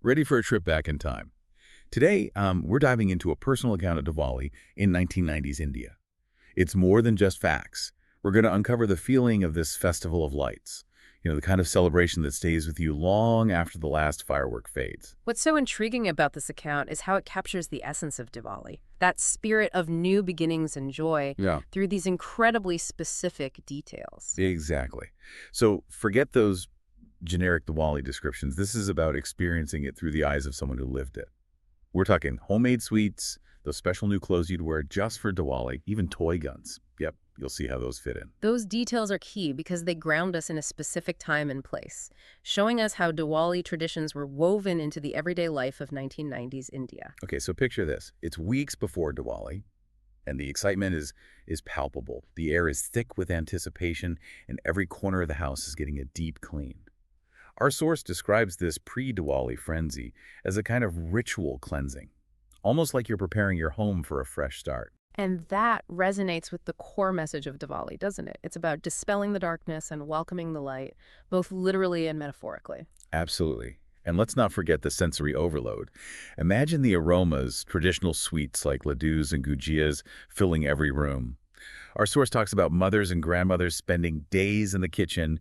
Ready for a trip back in time. Today, we're diving into a personal account of Diwali in 1990s India. It's more than just facts. We're going to uncover the feeling of this festival of lights. The kind of celebration that stays with you long after the last firework fades. What's so intriguing about this account is how it captures the essence of Diwali, that spirit of new beginnings and joy, Yeah, through these incredibly specific details. exactly. So forget those generic Diwali descriptions. This is about experiencing it through the eyes of someone who lived it. We're talking homemade sweets, those special new clothes you'd wear just for Diwali, even toy guns. Yep, you'll see how those fit in. Those details are key because they ground us in a specific time and place, showing us how Diwali traditions were woven into the everyday life of 1990s India. Okay, so picture this. It's weeks before Diwali, and the excitement is palpable. The air is thick with anticipation, and every corner of the house is getting a deep clean. Our source describes this pre-Diwali frenzy as a kind of ritual cleansing, almost like you're preparing your home for a fresh start. And that resonates with the core message of Diwali, doesn't it? It's about dispelling the darkness and welcoming the light, both literally and metaphorically. Absolutely. And let's not forget the sensory overload. Imagine the aromas, traditional sweets like laddus and gujiyas filling every room. Our source talks about mothers and grandmothers spending days in the kitchen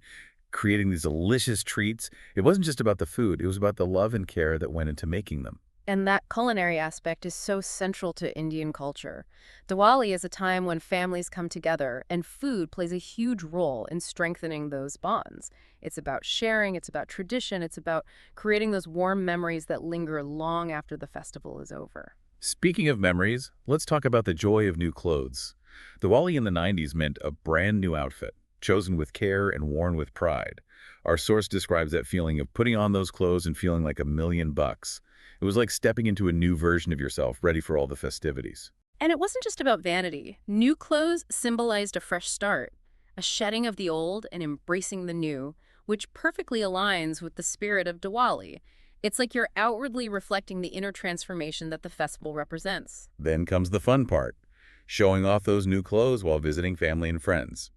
creating these delicious treats. It wasn't just about the food, it was about the love and care that went into making them. And that culinary aspect is so central to Indian culture. Diwali is a time when families come together, and food plays a huge role in strengthening those bonds. It's about sharing, it's about tradition, it's about creating those warm memories that linger long after the festival is over. Speaking of memories, let's talk about the joy of new clothes. Diwali in the 90s meant a brand new outfit, chosen with care and worn with pride. Our source describes that feeling of putting on those clothes and feeling like $1,000,000. It was like stepping into a new version of yourself, ready for all the festivities. And it wasn't just about vanity. New clothes symbolized a fresh start, a shedding of the old and embracing the new, which perfectly aligns with the spirit of Diwali. It's like you're outwardly reflecting the inner transformation that the festival represents. Then comes the fun part, showing off those new clothes while visiting family and friends.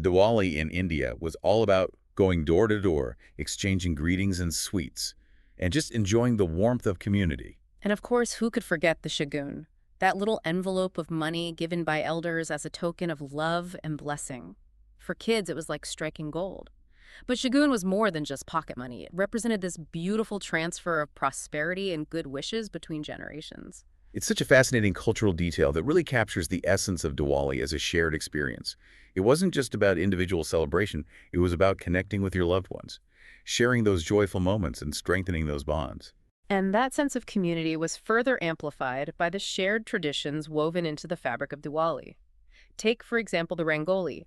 Diwali in India was all about going door to door, exchanging greetings and sweets, and just enjoying the warmth of community. And of course, who could forget the Shagun, that little envelope of money given by elders as a token of love and blessing. For kids, it was like striking gold. But Shagun was more than just pocket money. It represented this beautiful transfer of prosperity and good wishes between generations. It's such a fascinating cultural detail that really captures the essence of Diwali as a shared experience. It wasn't just about individual celebration, it was about connecting with your loved ones, sharing those joyful moments and strengthening those bonds. And that sense of community was further amplified by the shared traditions woven into the fabric of Diwali. Take, for example, the Rangoli,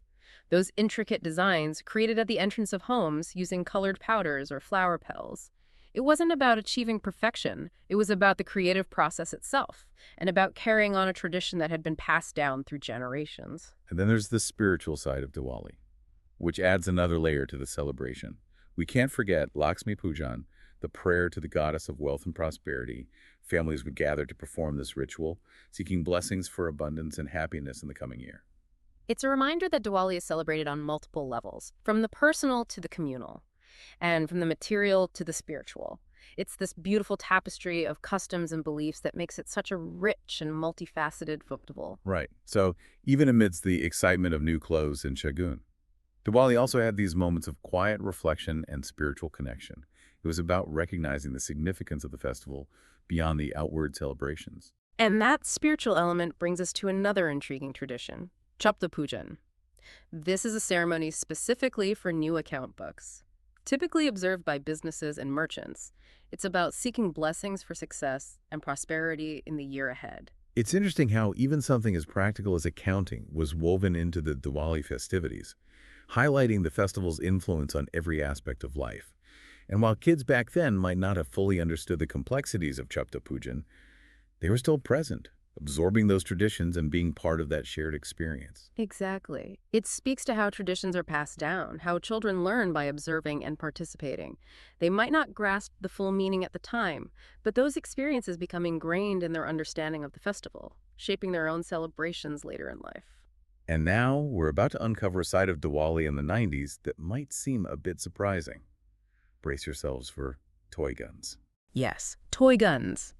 those intricate designs created at the entrance of homes using colored powders or flower petals. It wasn't about achieving perfection, it was about the creative process itself, and about carrying on a tradition that had been passed down through generations. And then there's the spiritual side of Diwali, which adds another layer to the celebration. We can't forget Laxmi Poojan, the prayer to the goddess of wealth and prosperity. Families would gather to perform this ritual, seeking blessings for abundance and happiness in the coming year. It's a reminder that Diwali is celebrated on multiple levels, from the personal to the communal, and from the material to the spiritual. It's this beautiful tapestry of customs and beliefs that makes it such a rich and multifaceted festival. Right. So even amidst the excitement of new clothes and Shagun, Diwali also had these moments of quiet reflection and spiritual connection. It was about recognizing the significance of the festival beyond the outward celebrations. And that spiritual element brings us to another intriguing tradition, Chopda Poojan. This is a ceremony specifically for new account books, typically observed by businesses and merchants. It's about seeking blessings for success and prosperity in the year ahead. It's interesting how even something as practical as accounting was woven into the Diwali festivities, highlighting the festival's influence on every aspect of life. And while kids back then might not have fully understood the complexities of Chopda Pujan, they were still present, absorbing those traditions and being part of that shared experience. Exactly. It speaks to how traditions are passed down, how children learn by observing and participating. They might not grasp the full meaning at the time, but those experiences become ingrained in their understanding of the festival, shaping their own celebrations later in life. And now we're about to uncover a side of Diwali in the 90s that might seem a bit surprising. Brace yourselves for toy guns. Yes, toy guns.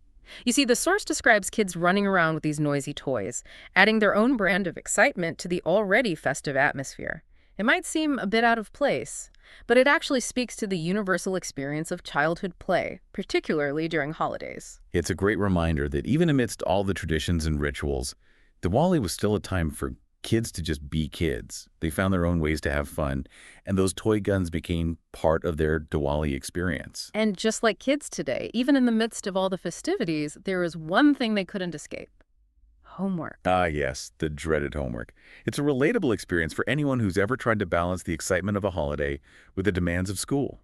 You see, the source describes kids running around with these noisy toys, adding their own brand of excitement to the already festive atmosphere. It might seem a bit out of place, but it actually speaks to the universal experience of childhood play, particularly during holidays. It's a great reminder that even amidst all the traditions and rituals, Diwali was still a time for kids to just be kids. They found their own ways to have fun, and those toy guns became part of their Diwali experience. And just like kids today, even in the midst of all the festivities, there is one thing they couldn't escape: homework. Ah, yes, the dreaded homework. It's a relatable experience for anyone who's ever tried to balance the excitement of a holiday with the demands of school.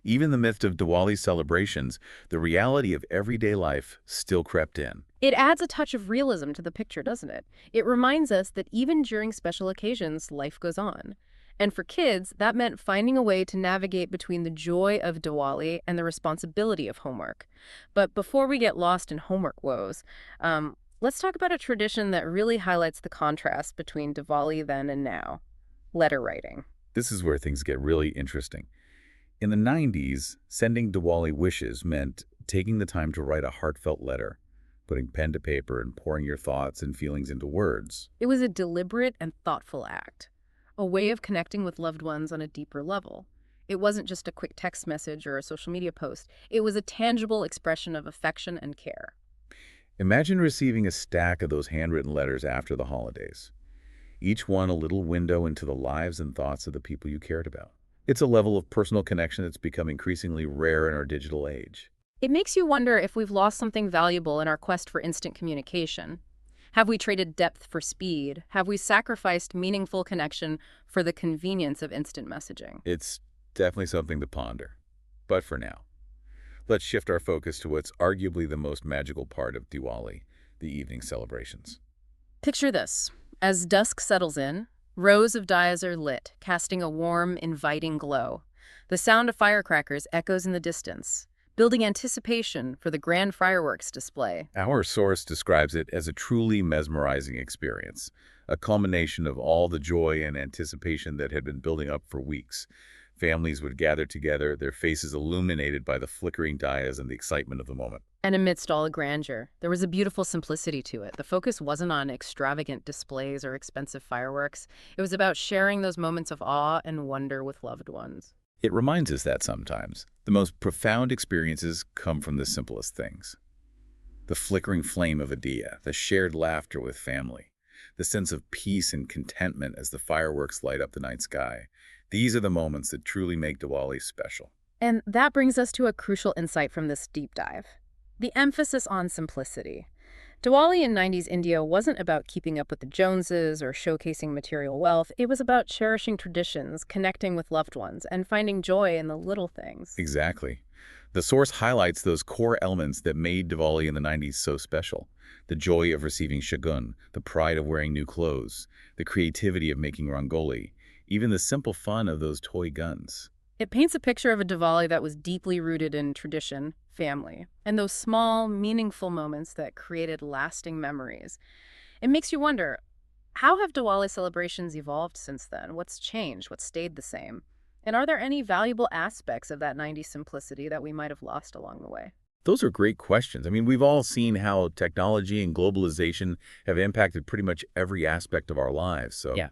Even in the midst of Diwali celebrations, the reality of everyday life still crept in. It adds a touch of realism to the picture, doesn't it? It reminds us that even during special occasions, life goes on. And for kids, that meant finding a way to navigate between the joy of Diwali and the responsibility of homework. But before we get lost in homework woes, let's talk about a tradition that really highlights the contrast between Diwali then and now: letter writing. This is where things get really interesting. In the 90s, sending Diwali wishes meant taking the time to write a heartfelt letter, putting pen to paper and pouring your thoughts and feelings into words. It was a deliberate and thoughtful act, a way of connecting with loved ones on a deeper level. It wasn't just a quick text message or a social media post. It was a tangible expression of affection and care. Imagine receiving a stack of those handwritten letters after the holidays, each one a little window into the lives and thoughts of the people you cared about. It's a level of personal connection that's become increasingly rare in our digital age. It makes you wonder if we've lost something valuable in our quest for instant communication. Have we traded depth for speed? Have we sacrificed meaningful connection for the convenience of instant messaging? It's definitely something to ponder. But for now, let's shift our focus to what's arguably the most magical part of Diwali, the evening celebrations. Picture this. As dusk settles in, rows of diyas are lit, casting a warm, inviting glow. The sound of firecrackers echoes in the distance, building anticipation for the grand fireworks display. Our source describes it as a truly mesmerizing experience, a culmination of all the joy and anticipation that had been building up for weeks. Families would gather together, their faces illuminated by the flickering diyas and the excitement of the moment. And amidst all the grandeur, there was a beautiful simplicity to it. The focus wasn't on extravagant displays or expensive fireworks. It was about sharing those moments of awe and wonder with loved ones. It reminds us that sometimes the most profound experiences come from the simplest things. The flickering flame of a diya, the shared laughter with family, the sense of peace and contentment as the fireworks light up the night sky. These are the moments that truly make Diwali special. And that brings us to a crucial insight from this deep dive: the emphasis on simplicity. Diwali in 90s India wasn't about keeping up with the Joneses or showcasing material wealth. It was about cherishing traditions, connecting with loved ones, and finding joy in the little things. Exactly. The source highlights those core elements that made Diwali in the 90s so special. The joy of receiving Shagun, the pride of wearing new clothes, the creativity of making Rangoli, even the simple fun of those toy guns. It paints a picture of a Diwali that was deeply rooted in tradition, family, and those small, meaningful moments that created lasting memories. It makes you wonder, how have Diwali celebrations evolved since then? What's changed? What's stayed the same? And are there any valuable aspects of that 90s simplicity that we might have lost along the way? Those are great questions. I mean, we've all seen how technology and globalization have impacted pretty much every aspect of our lives. So Yeah.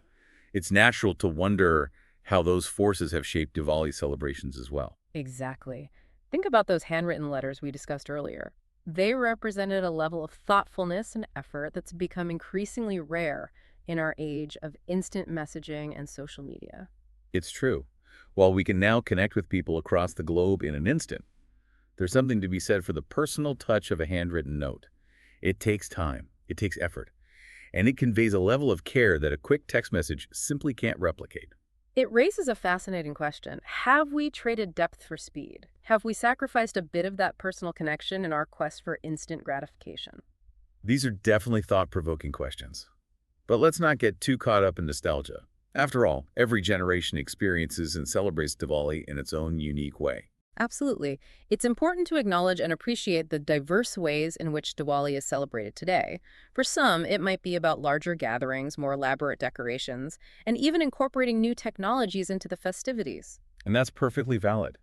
it's natural to wonder how those forces have shaped Diwali celebrations as well. Exactly. Think about those handwritten letters we discussed earlier. They represented a level of thoughtfulness and effort that's become increasingly rare in our age of instant messaging and social media. It's true. While we can now connect with people across the globe in an instant, there's something to be said for the personal touch of a handwritten note. It takes time, it takes effort, and it conveys a level of care that a quick text message simply can't replicate. It raises a fascinating question. Have we traded depth for speed? Have we sacrificed a bit of that personal connection in our quest for instant gratification? These are definitely thought-provoking questions. But let's not get too caught up in nostalgia. After all, every generation experiences and celebrates Diwali in its own unique way. Absolutely. It's important to acknowledge and appreciate the diverse ways in which Diwali is celebrated today. For some, it might be about larger gatherings, more elaborate decorations, and even incorporating new technologies into the festivities. And that's perfectly valid.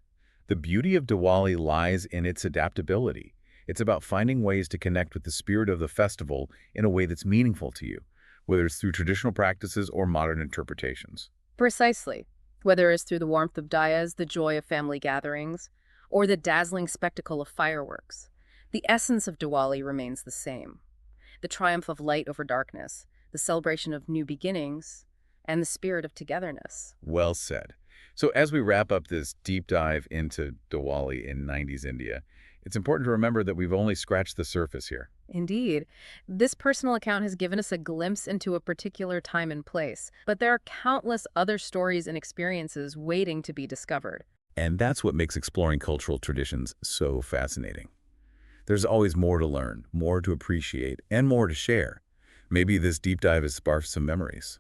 The beauty of Diwali lies in its adaptability. It's about finding ways to connect with the spirit of the festival in a way that's meaningful to you, whether it's through traditional practices or modern interpretations. Precisely. Whether it's through the warmth of diyas, the joy of family gatherings, or the dazzling spectacle of fireworks, the essence of Diwali remains the same. The triumph of light over darkness, the celebration of new beginnings, and the spirit of togetherness. Well said. So as we wrap up this deep dive into Diwali in 90s India, it's important to remember that we've only scratched the surface here. Indeed, this personal account has given us a glimpse into a particular time and place, but there are countless other stories and experiences waiting to be discovered. And that's what makes exploring cultural traditions so fascinating. There's always more to learn, more to appreciate, and more to share. Maybe this deep dive has sparked some memories,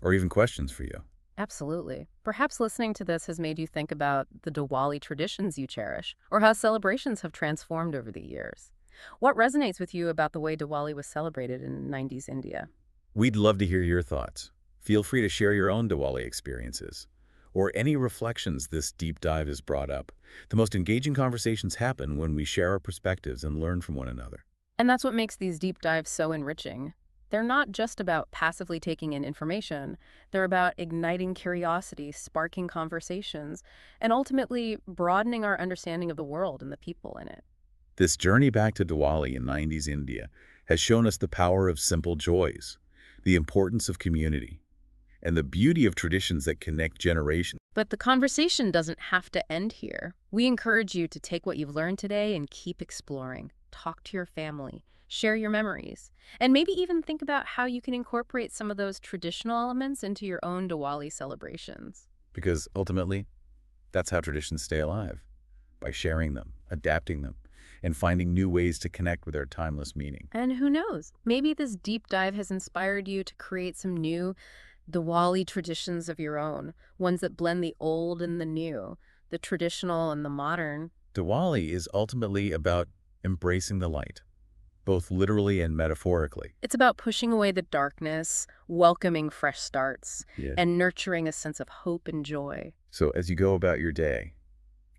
or even questions for you. Absolutely. Perhaps listening to this has made you think about the Diwali traditions you cherish, or how celebrations have transformed over the years. What resonates with you about the way Diwali was celebrated in 90s India? We'd love to hear your thoughts. Feel free to share your own Diwali experiences, or any reflections this deep dive has brought up. The most engaging conversations happen when we share our perspectives and learn from one another. And that's what makes these deep dives so enriching. They're not just about passively taking in information. They're about igniting curiosity, sparking conversations, and ultimately broadening our understanding of the world and the people in it. This journey back to Diwali in 90s India has shown us the power of simple joys, the importance of community, and the beauty of traditions that connect generations. But the conversation doesn't have to end here. We encourage you to take what you've learned today and keep exploring. Talk to your family, share your memories, and maybe even think about how you can incorporate some of those traditional elements into your own Diwali celebrations. Because ultimately, that's how traditions stay alive, by sharing them, adapting them, and finding new ways to connect with their timeless meaning. And who knows, maybe this deep dive has inspired you to create some new Diwali traditions of your own, ones that blend the old and the new, the traditional and the modern. Diwali is ultimately about embracing the light, both literally and metaphorically. It's about pushing away the darkness, welcoming fresh starts, Yeah. and nurturing a sense of hope and joy. So as you go about your day,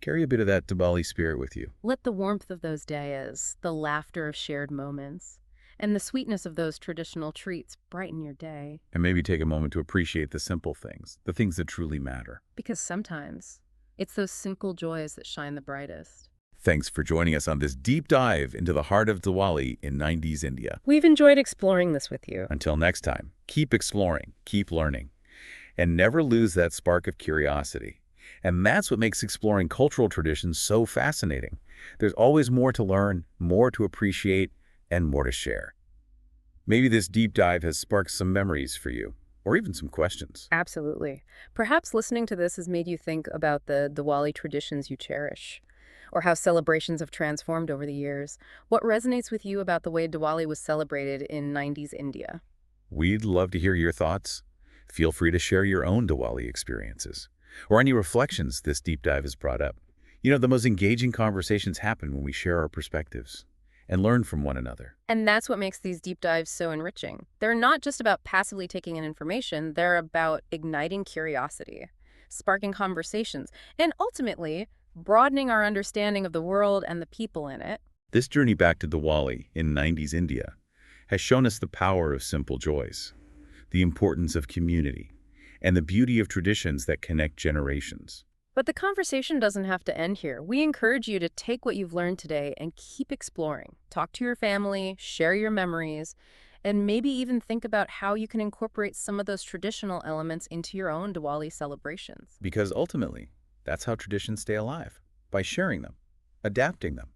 carry a bit of that Diwali spirit with you. Let the warmth of those days, the laughter of shared moments, and the sweetness of those traditional treats brighten your day. And maybe take a moment to appreciate the simple things, the things that truly matter. Because sometimes it's those simple joys that shine the brightest. Thanks for joining us on this deep dive into the heart of Diwali in 90s India. We've enjoyed exploring this with you. Until next time, keep exploring, keep learning, and never lose that spark of curiosity. And that's what makes exploring cultural traditions so fascinating. There's always more to learn, more to appreciate, and more to share. Maybe this deep dive has sparked some memories for you, or even some questions. Absolutely. Perhaps listening to this has made you think about the Diwali traditions you cherish, or how celebrations have transformed over the years. What resonates with you about the way Diwali was celebrated in 90s India? We'd love to hear your thoughts. Feel free to share your own Diwali experiences, or any reflections this deep dive has brought up. You know, the most engaging conversations happen when we share our perspectives and learn from one another. And that's what makes these deep dives so enriching. They're not just about passively taking in information, they're about igniting curiosity, sparking conversations, and ultimately broadening our understanding of the world and the people in it. This journey back to Diwali in 90s India has shown us the power of simple joys, the importance of community, and the beauty of traditions that connect generations. But the conversation doesn't have to end here. We encourage you to take what you've learned today and keep exploring. Talk to your family, share your memories, and maybe even think about how you can incorporate some of those traditional elements into your own Diwali celebrations. Because ultimately, that's how traditions stay alive, by sharing them, adapting them,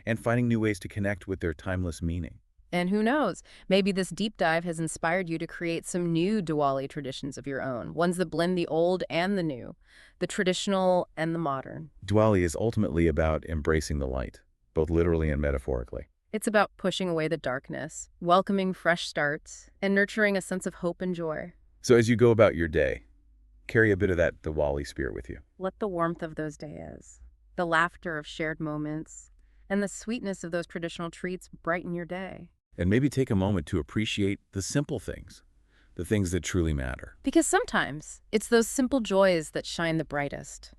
and finding new ways to connect with their timeless meaning. And who knows, maybe this deep dive has inspired you to create some new Diwali traditions of your own, ones that blend the old and the new, the traditional and the modern. Diwali is ultimately about embracing the light, both literally and metaphorically. It's about pushing away the darkness, welcoming fresh starts, and nurturing a sense of hope and joy. So as you go about your day, carry a bit of that Diwali spirit with you. Let the warmth of those days, the laughter of shared moments, and the sweetness of those traditional treats brighten your day. And maybe take a moment to appreciate the simple things, the things that truly matter. Because sometimes it's those simple joys that shine the brightest.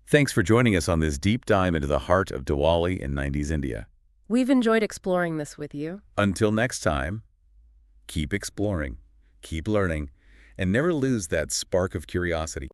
Thanks for joining us on this deep dive into the heart of Diwali in 90s India. We've enjoyed exploring this with you. Until next time, keep exploring, keep learning, and never lose that spark of curiosity.